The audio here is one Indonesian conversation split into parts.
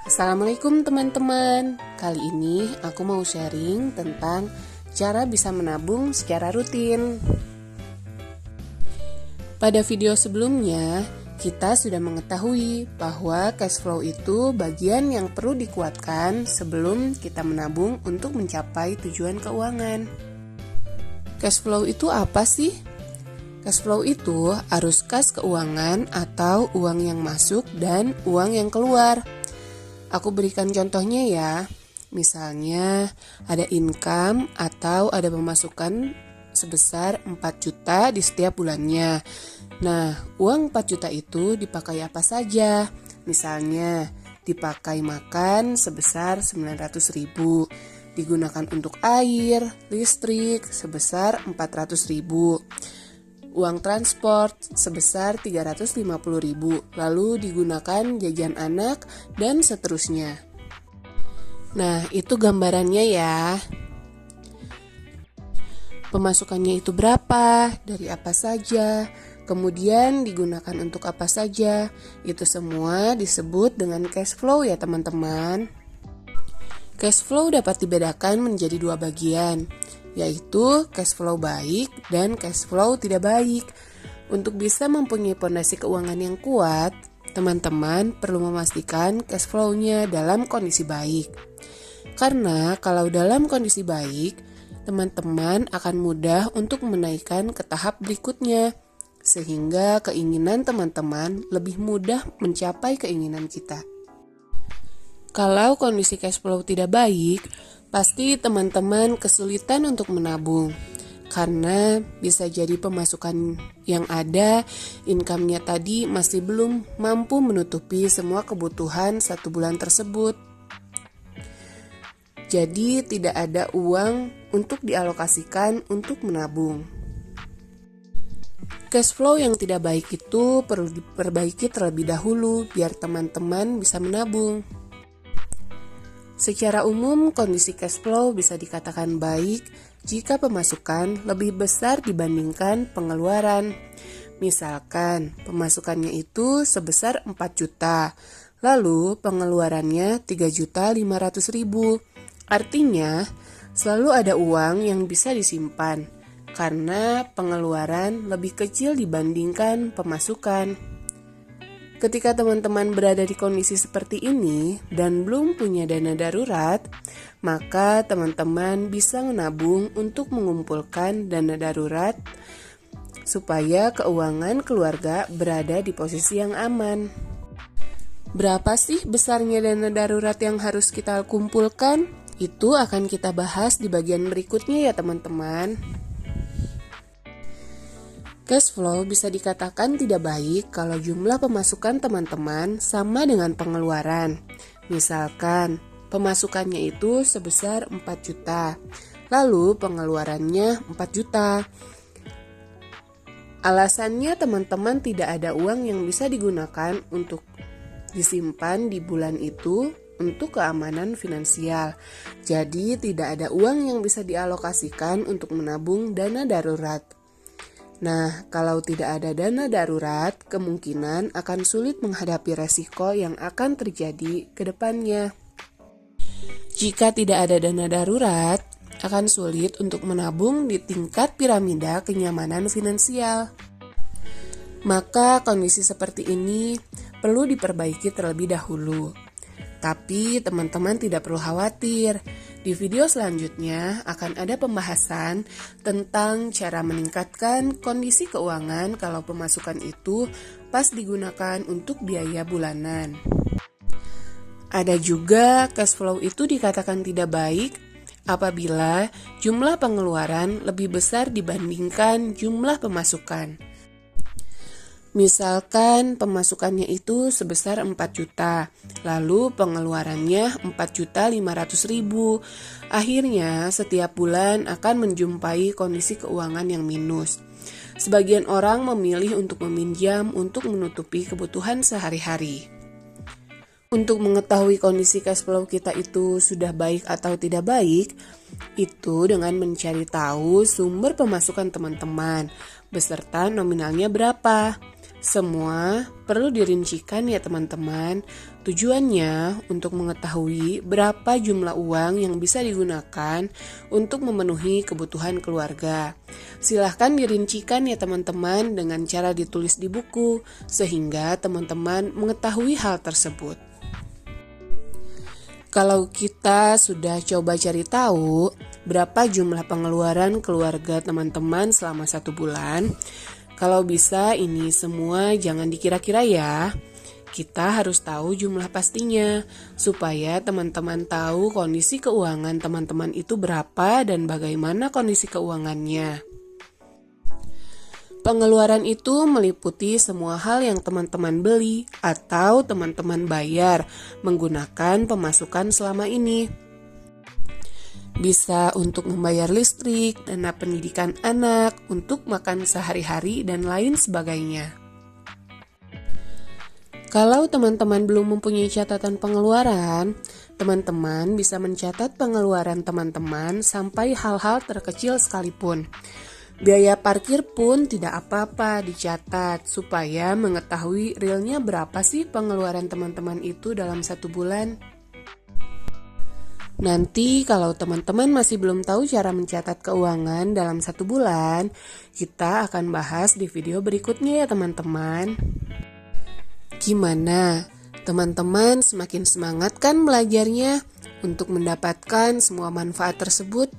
Assalamualaikum teman-teman. Kali ini aku mau sharing tentang cara bisa menabung secara rutin. Pada video sebelumnya, kita sudah mengetahui bahwa cash flow itu bagian yang perlu dikuatkan sebelum kita menabung untuk mencapai tujuan keuangan. Cash flow itu apa sih? Cash flow itu arus kas keuangan atau uang yang masuk dan uang yang keluar. Aku berikan contohnya ya. Misalnya ada income atau ada pemasukan sebesar 4 juta di setiap bulannya. Nah, uang 4 juta itu dipakai apa saja? Misalnya dipakai makan sebesar 900.000, digunakan untuk air, listrik sebesar 400.000. Uang transport sebesar 350.000, lalu digunakan jajan anak, dan seterusnya. Nah, itu gambarannya ya. Pemasukannya itu berapa, dari apa saja, kemudian digunakan untuk apa saja. Itu semua disebut dengan cash flow ya teman-teman. Cash flow dapat dibedakan menjadi dua bagian, yaitu cash flow baik dan cash flow tidak baik. Untuk bisa mempunyai fondasi keuangan yang kuat, teman-teman perlu memastikan cash flow-nya dalam kondisi baik. Karena kalau dalam kondisi baik, teman-teman akan mudah untuk menaikkan ke tahap berikutnya, sehingga keinginan teman-teman lebih mudah mencapai keinginan kita. Kalau kondisi cash flow tidak baik, pasti teman-teman kesulitan untuk menabung. Karena bisa jadi pemasukan yang ada, income-nya tadi masih belum mampu menutupi semua kebutuhan satu bulan tersebut. Jadi tidak ada uang untuk dialokasikan untuk menabung. Cash flow yang tidak baik itu perlu diperbaiki terlebih dahulu biar teman-teman bisa menabung. Secara umum, kondisi cash flow bisa dikatakan baik jika pemasukan lebih besar dibandingkan pengeluaran. Misalkan, pemasukannya itu sebesar 4 juta, lalu pengeluarannya 3.500.000. Artinya, selalu ada uang yang bisa disimpan, karena pengeluaran lebih kecil dibandingkan pemasukan. Ketika teman-teman berada di kondisi seperti ini dan belum punya dana darurat, maka teman-teman bisa menabung untuk mengumpulkan dana darurat supaya keuangan keluarga berada di posisi yang aman. Berapa sih besarnya dana darurat yang harus kita kumpulkan? Itu akan kita bahas di bagian berikutnya ya teman-teman. Cash flow bisa dikatakan tidak baik kalau jumlah pemasukan teman-teman sama dengan pengeluaran. Misalkan, pemasukannya itu sebesar 4 juta, lalu pengeluarannya 4 juta. Alasannya teman-teman tidak ada uang yang bisa digunakan untuk disimpan di bulan itu untuk keamanan finansial. Jadi tidak ada uang yang bisa dialokasikan untuk menabung dana darurat. Nah, kalau tidak ada dana darurat, kemungkinan akan sulit menghadapi resiko yang akan terjadi ke depannya. Jika tidak ada dana darurat, akan sulit untuk menabung di tingkat piramida kenyamanan finansial. Maka kondisi seperti ini perlu diperbaiki terlebih dahulu. Tapi teman-teman tidak perlu khawatir. Di video selanjutnya akan ada pembahasan tentang cara meningkatkan kondisi keuangan kalau pemasukan itu pas digunakan untuk biaya bulanan. Ada juga cash flow itu dikatakan tidak baik apabila jumlah pengeluaran lebih besar dibandingkan jumlah pemasukan. Misalkan pemasukannya itu sebesar 4 juta, lalu pengeluarannya 4.500.000. Akhirnya setiap bulan akan menjumpai kondisi keuangan yang minus. Sebagian orang memilih untuk meminjam untuk menutupi kebutuhan sehari-hari. Untuk mengetahui kondisi cash flow kita itu sudah baik atau tidak baik, itu dengan mencari tahu sumber pemasukan teman-teman, beserta nominalnya berapa. Semua perlu dirincikan ya teman-teman. Tujuannya untuk mengetahui berapa jumlah uang yang bisa digunakan untuk memenuhi kebutuhan keluarga. Silahkan dirincikan ya teman-teman dengan cara ditulis di buku, sehingga teman-teman mengetahui hal tersebut. Kalau kita sudah coba cari tahu berapa jumlah pengeluaran keluarga teman-teman selama 1 bulan, kalau bisa ini semua jangan dikira-kira ya. Kita harus tahu jumlah pastinya, supaya teman-teman tahu kondisi keuangan teman-teman itu berapa dan bagaimana kondisi keuangannya. Pengeluaran itu meliputi semua hal yang teman-teman beli atau teman-teman bayar menggunakan pemasukan selama ini. Bisa untuk membayar listrik, dana pendidikan anak, untuk makan sehari-hari, dan lain sebagainya. Kalau teman-teman belum mempunyai catatan pengeluaran, teman-teman bisa mencatat pengeluaran teman-teman sampai hal-hal terkecil sekalipun. Biaya parkir pun tidak apa-apa dicatat, supaya mengetahui realnya berapa sih pengeluaran teman-teman itu dalam 1 bulan. Nanti kalau teman-teman masih belum tahu cara mencatat keuangan dalam 1 bulan, kita akan bahas di video berikutnya ya teman-teman. Gimana? Teman-teman semakin semangat kan belajarnya untuk mendapatkan semua manfaat tersebut?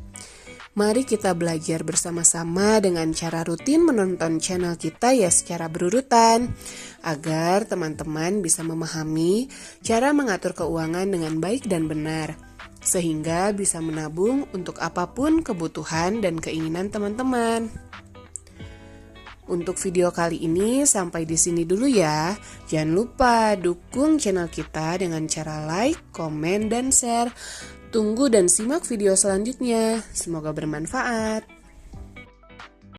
Mari kita belajar bersama-sama dengan cara rutin menonton channel kita ya secara berurutan, agar teman-teman bisa memahami cara mengatur keuangan dengan baik dan benar, sehingga bisa menabung untuk apapun kebutuhan dan keinginan teman-teman. Untuk video kali ini sampai di sini dulu ya. Jangan lupa dukung channel kita dengan cara like, komen, dan share. Tunggu dan simak video selanjutnya. Semoga bermanfaat.